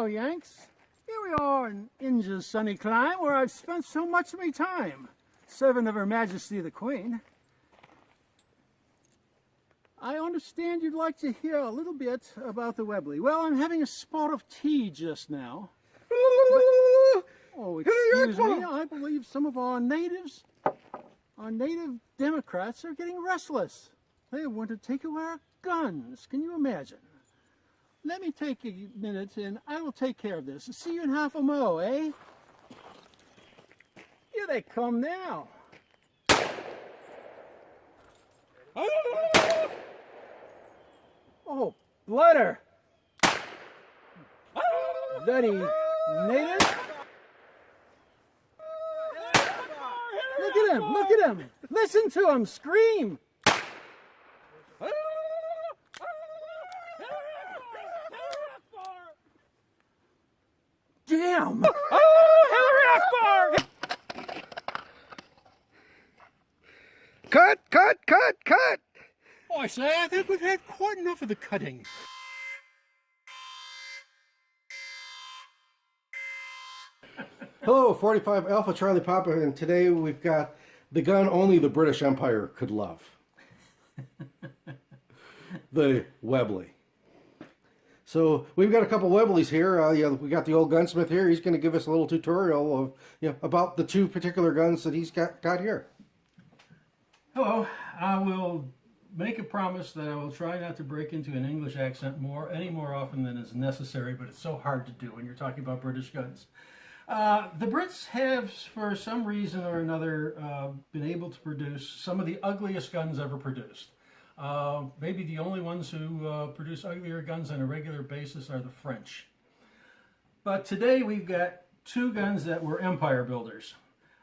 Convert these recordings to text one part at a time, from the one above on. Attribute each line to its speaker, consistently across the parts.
Speaker 1: Yanks. Here we are in India's sunny clime where I've spent so much of my time, serving of Her Majesty the Queen. I understand you'd like to hear a little bit about the Webley. Well, I'm having a spot of tea just now. Oh, excuse me, I believe some of our native Democrats are getting restless. They want to take away our guns. Can you imagine? Let me take a minute and I will take care of this. See you in half a mo, eh? Here they come now. Oh, bloodder! Bloody native! Look at him! Look at him! Listen to him scream! Damn! Oh, Hillary Akbar!
Speaker 2: Cut! Cut! Cut! Cut!
Speaker 1: Oh, I say, I think we've had quite enough of the cutting.
Speaker 2: Hello, 45 Alpha Charlie Papa, and today we've got the gun only the British Empire could love. The Webley. So we've got a couple Webleys here. We got the old gunsmith here. He's going to give us a little tutorial of about the two particular guns that he's got here.
Speaker 3: Hello. I will make a promise that I will try not to break into an English accent any more often than is necessary, but it's so hard to do when you're talking about British guns. The Brits have, for some reason or another, been able to produce some of the ugliest guns ever produced. Maybe the only ones who produce uglier guns on a regular basis are the French. But today we've got two guns that were empire builders.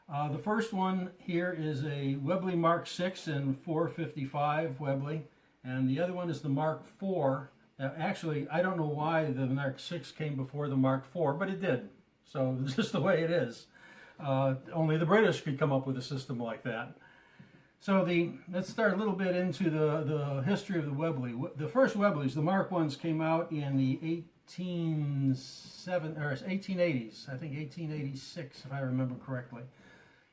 Speaker 3: The first one here is a Webley Mark 6 and 455 Webley, and the other one is the Mark 4. Now, actually, I don't know why the Mark 6 came before the Mark 4, but it did. So it's just the way it is. Only the British could come up with a system like that. So let's start a little bit into the history of the Webley. The first Webleys, the Mark 1s, came out in the 1880s, I think 1886, if I remember correctly.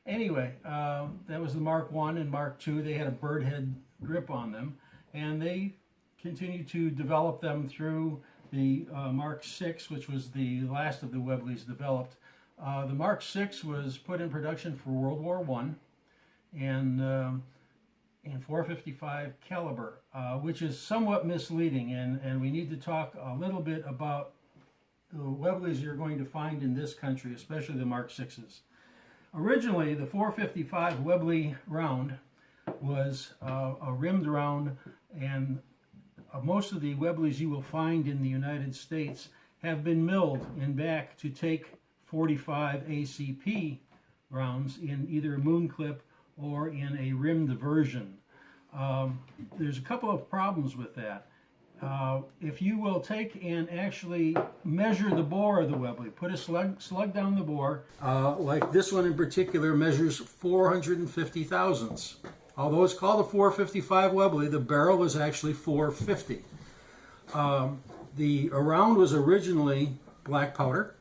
Speaker 3: Anyway, that was the Mark 1 and Mark 2. They had a bird head grip on them, and they continued to develop them through the Mark 6, which was the last of the Webleys developed. The Mark 6 was put in production for World War I and 455 caliber, which is somewhat misleading, and we need to talk a little bit about the Webleys you're going to find in this country, especially the Mark 6s. Originally, the 455 Webley round was a rimmed round, and most of the Webleys you will find in the United States have been milled in back to take 45 ACP rounds in either moon clip or in a rimmed version. There's a couple of problems with that. If you will take and actually measure the bore of the Webley, put a slug down the bore, like this one in particular measures 450 thousandths. Although it's called a 455 Webley, the barrel is actually 450. The round was originally black powder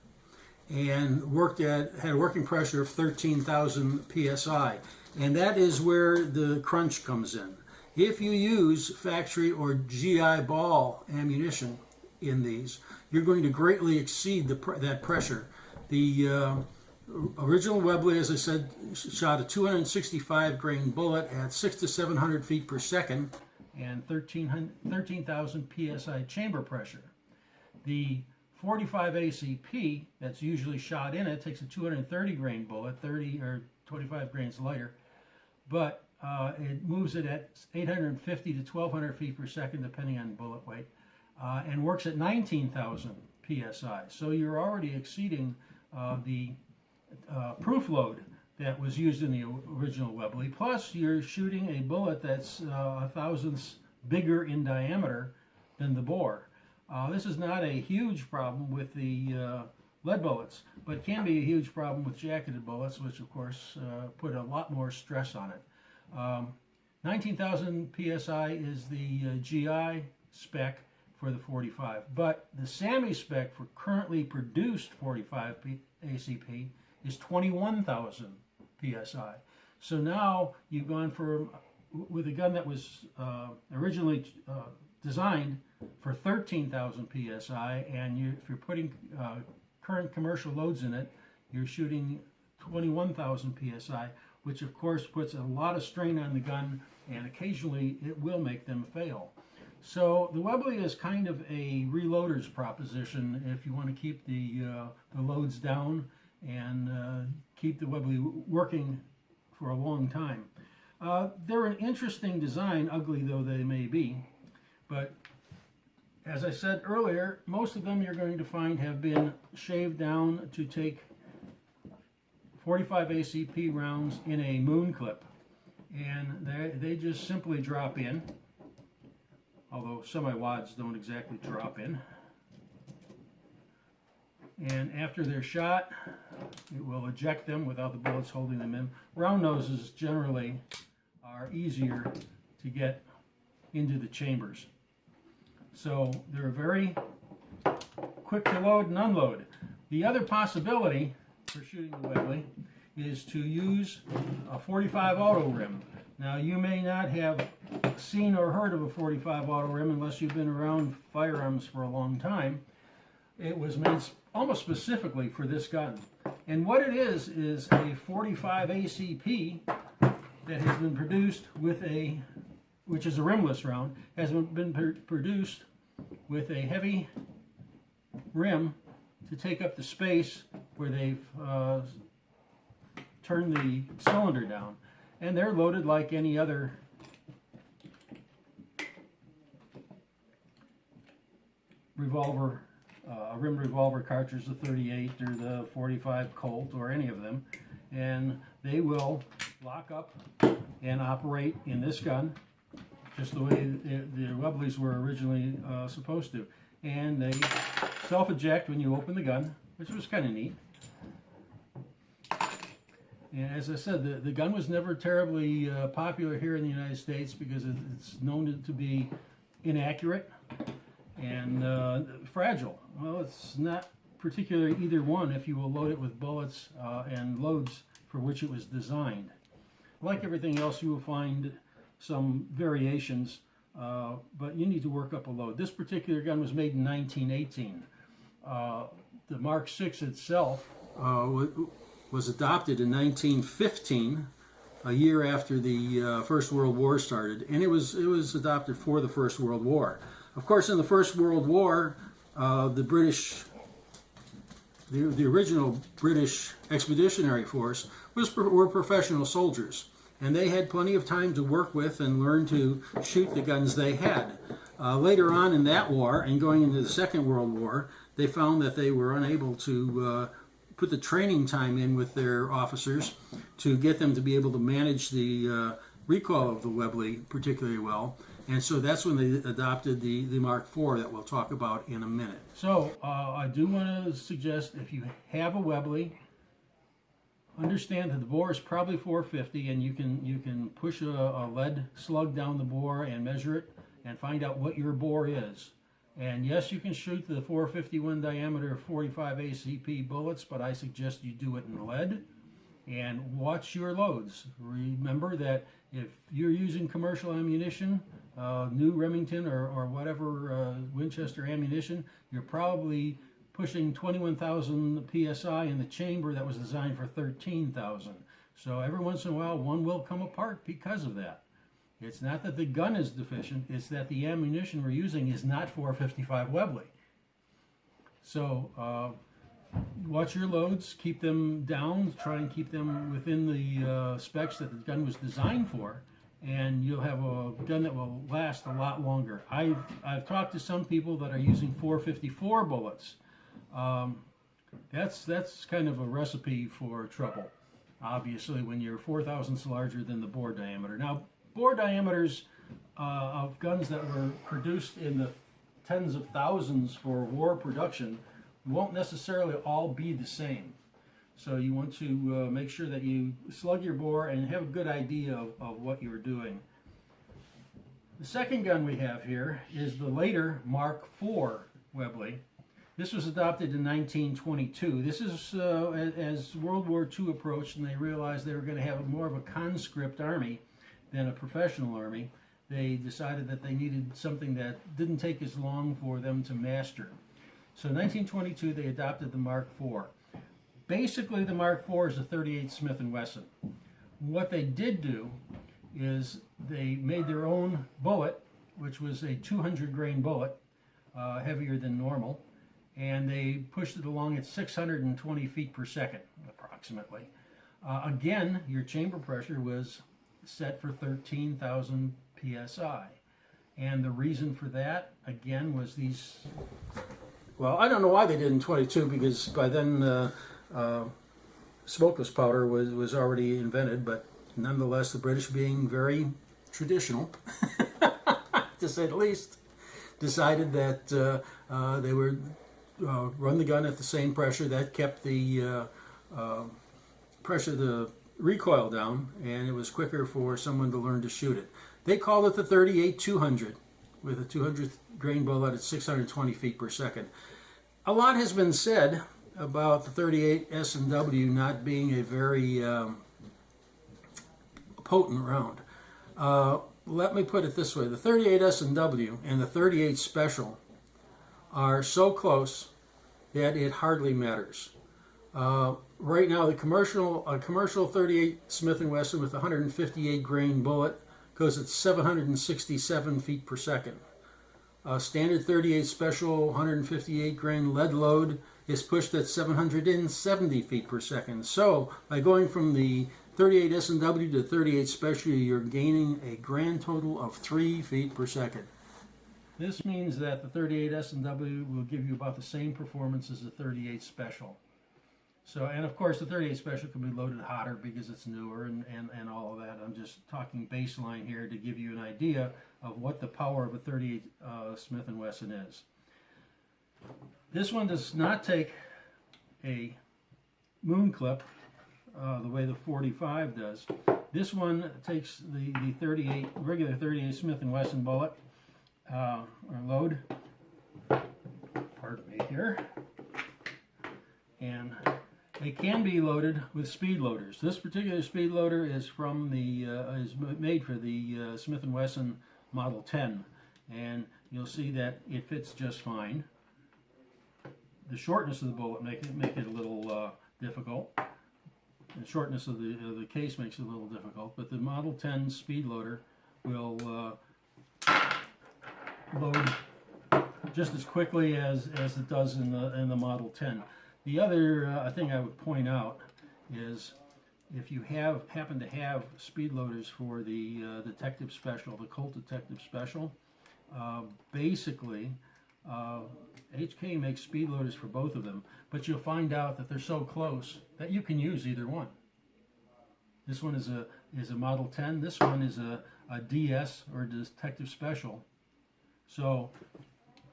Speaker 3: and had a working pressure of 13,000 psi, and that is where the crunch comes in. If you use factory or GI ball ammunition in these, you're going to greatly exceed that pressure. The original Webley, as I said, shot a 265 grain bullet at 600 to 700 feet per second and 13,000 psi chamber pressure. The 45 ACP that's usually shot in it takes a 230 grain bullet, 30 or 25 grains lighter, but it moves it at 850 to 1,200 feet per second, depending on bullet weight, and works at 19,000 psi. So you're already exceeding the proof load that was used in the original Webley. Plus, you're shooting a bullet that's a thousandths bigger in diameter than the bore. This is not a huge problem with the lead bullets, but can be a huge problem with jacketed bullets, which of course put a lot more stress on it. 19,000 psi is the GI spec for the 45. But the SAMI spec for currently produced 45 ACP is 21,000 PSI. So now you've gone from, with a gun that was originally designed for 13,000 PSI, and if you're putting current commercial loads in it, you're shooting 21,000 PSI, which of course puts a lot of strain on the gun, and occasionally it will make them fail. So the Webley is kind of a reloader's proposition if you want to keep the loads down and keep the Webley working for a long time. They're an interesting design, ugly though they may be, but as I said earlier, most of them you're going to find have been shaved down to take 45 ACP rounds in a moon clip, and they just simply drop in, although semi-wads don't exactly drop in. And after they're shot, it will eject them without the bullets holding them in. Round noses generally are easier to get into the chambers. So they're very quick to load and unload. The other possibility for shooting the Webley is to use a 45 auto rim. Now you may not have seen or heard of a 45 auto rim unless you've been around firearms for a long time. It was made almost specifically for this gun. And what it is a 45 ACP that has been produced with a, which is a rimless round, has been produced with a heavy rim to take up the space where they've turned the cylinder down. And they're loaded like any other revolver, a rimmed revolver cartridge, the 38 or the 45 Colt or any of them. And they will lock up and operate in this gun just the way the Webleys were originally supposed to. And they self-eject when you open the gun, which was kind of neat. And as I said, the gun was never terribly popular here in the United States because it's known to be inaccurate and fragile. Well, it's not particularly either one if you will load it with bullets and loads for which it was designed. Like everything else, you will find some variations, but you need to work up a load. This particular gun was made in 1918. The Mark VI itself was adopted in 1915, a year after the First World War started, and it was adopted for the First World War. Of course, in the First World War, the original British Expeditionary Force were professional soldiers, and they had plenty of time to work with and learn to shoot the guns they had. Later on in that war, and going into the Second World War, they found that they were unable to put the training time in with their officers to get them to be able to manage the recoil of the Webley particularly well. And so that's when they adopted the Mark IV that we'll talk about in a minute. So I do want to suggest if you have a Webley, understand that the bore is probably 450, and you can push a lead slug down the bore and measure it and find out what your bore is. And yes, you can shoot the 451 diameter 45 ACP bullets, but I suggest you do it in lead and watch your loads. Remember that if you're using commercial ammunition, new Remington or whatever Winchester ammunition, you're probably pushing 21,000 PSI in the chamber that was designed for 13,000. So every once in a while, one will come apart because of that. It's not that the gun is deficient, it's that the ammunition we're using is not 455 Webley. So watch your loads, keep them down, try and keep them within the specs that the gun was designed for, and you'll have a gun that will last a lot longer. I've talked to some people that are using 454 bullets. That's kind of a recipe for trouble, obviously, when you're 4 thousandths larger than the bore diameter. Now, bore diameters of guns that were produced in the tens of thousands for war production won't necessarily all be the same. So you want to make sure that you slug your bore and have a good idea of what you're doing. The second gun we have here is the later Mark IV Webley. This was adopted in 1922. This is as World War II approached and they realized they were going to have more of a conscript army than a professional army. They decided that they needed something that didn't take as long for them to master. So in 1922 they adopted the Mark IV. Basically the Mark IV is a 38 Smith & Wesson. What they did do is they made their own bullet, which was a 200 grain bullet, heavier than normal, and they pushed it along at 620 feet per second, approximately. Again, your chamber pressure was set for 13,000 psi. And the reason for that, again, was these... Well, I don't know why they did in 22, because by then smokeless powder was already invented, but nonetheless, the British, being very traditional, to say the least, decided that they would run the gun at the same pressure. That kept the pressure, the recoil down, and it was quicker for someone to learn to shoot it. They called it the 38-200, with a 200 grain bullet at 620 feet per second. A lot has been said about the 38 S&W not being a very potent round. Let me put it this way: the 38 S&W and the 38 Special are so close that it hardly matters. Right now, the commercial 38 Smith & Wesson with a 158 grain bullet goes at 767 feet per second. Standard 38 Special 158 grain lead load is pushed at 770 feet per second. So by going from the 38 S&W to 38 Special, you're gaining a grand total of 3 feet per second. This means that the 38 S&W will give you about the same performance as the 38 Special. So, and of course the 38 Special can be loaded hotter because it's newer and all of that. I'm just talking baseline here to give you an idea of what the power of a 38 Smith & Wesson is. This one does not take a moon clip the way the 45 does. This one takes the regular 38 Smith & Wesson bullet or load, pardon me here, and they can be loaded with speed loaders. This particular speed loader is from the is made for the Smith & Wesson Model 10, and you'll see that it fits just fine. The shortness of the bullet make it a little difficult. The shortness of the case makes it a little difficult, but the Model 10 speed loader will load just as quickly as it does in the Model 10. The other thing I would point out is if you happen to have speed loaders for the Detective Special, the Colt Detective Special, basically HK makes speed loaders for both of them, but you'll find out that they're so close that you can use either one. This one is a Model 10. This one is a DS or Detective Special. So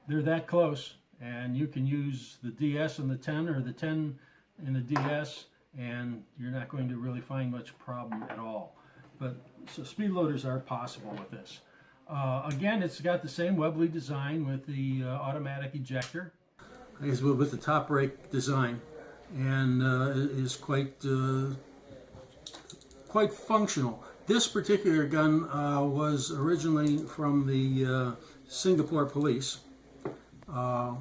Speaker 3: they're that close, and you can use the DS and the 10 or the 10 and the DS, and you're not going to really find much problem at all. But so speed loaders are possible with this. Again, it's got the same Webley design with the automatic ejector. It's with the top brake design, and is quite functional. This particular gun was originally from the Singapore police, and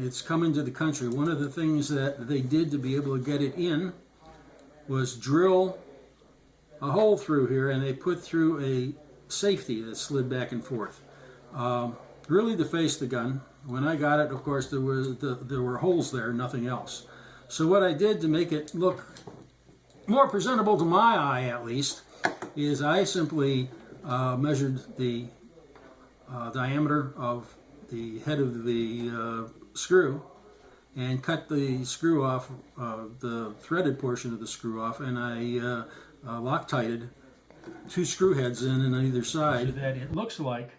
Speaker 3: it's come into the country. One of the things that they did to be able to get it in was drill a hole through here, and they put through a safety that slid back and forth. Really defaced the gun. When I got it, of course, there were holes there, nothing else. So what I did to make it look more presentable to my eye, at least, is I simply measured the diameter of the head of the screw and cut the screw off, the threaded portion of the screw off, and I Loctited 2 screw heads in either side, so that it looks like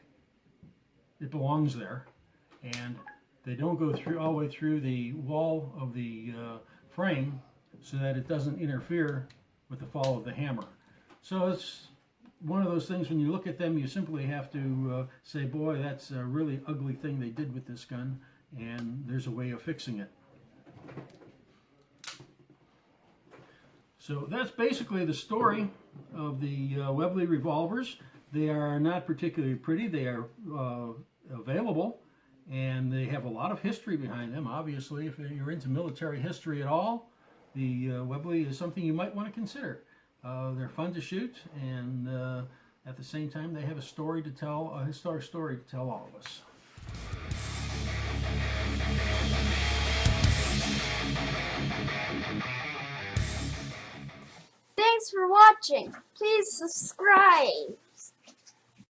Speaker 3: it belongs there, and they don't go through all the way through the wall of the frame, so that it doesn't interfere with the fall of the hammer. So it's one of those things when you look at them, you simply have to say, boy, that's a really ugly thing they did with this gun, and there's a way of fixing it. So that's basically the story of the Webley revolvers. They are not particularly pretty. They are available, and they have a lot of history behind them. Obviously, if you're into military history at all, the Webley is something you might want to consider. They're fun to shoot, and at the same time, they have a story to tell, a historic story to tell all of us.
Speaker 4: Thanks for watching. Please subscribe.